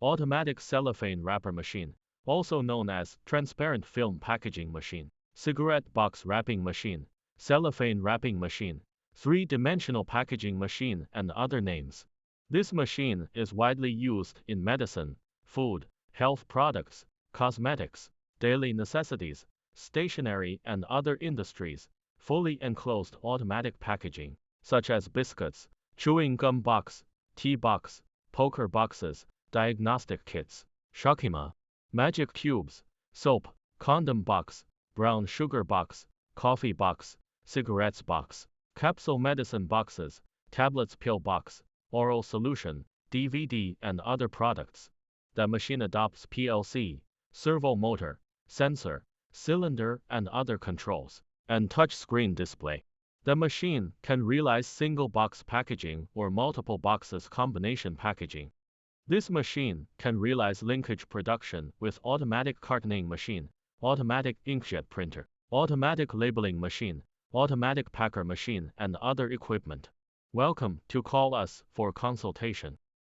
Automatic cellophane wrapper machine, also known as transparent film packaging machine. Cigarette box wrapping machine, cellophane wrapping machine, three-dimensional packaging machine, and other names. This machine is widely used in medicine, food, health products, cosmetics, daily necessities, stationery, and other industries. Fully enclosed automatic packaging, such as biscuits, chewing gum box, tea box, poker boxes, diagnostic kits, Shaqima, magic cubes, soap, condom box, brown sugar box, coffee box, cigarettes box, capsule medicine boxes, tablets pill box, oral solution, DVD, and other products. The machine adopts PLC, servo motor, sensor, cylinder, and other controls, and touchscreen display. The machine can realize single box packaging or multiple boxes combination packaging. This machine can realize linkage production with automatic cartoning machine, automatic inkjet printer, automatic labeling machine, automatic packer machine, and other equipment. Welcome to call us for consultation.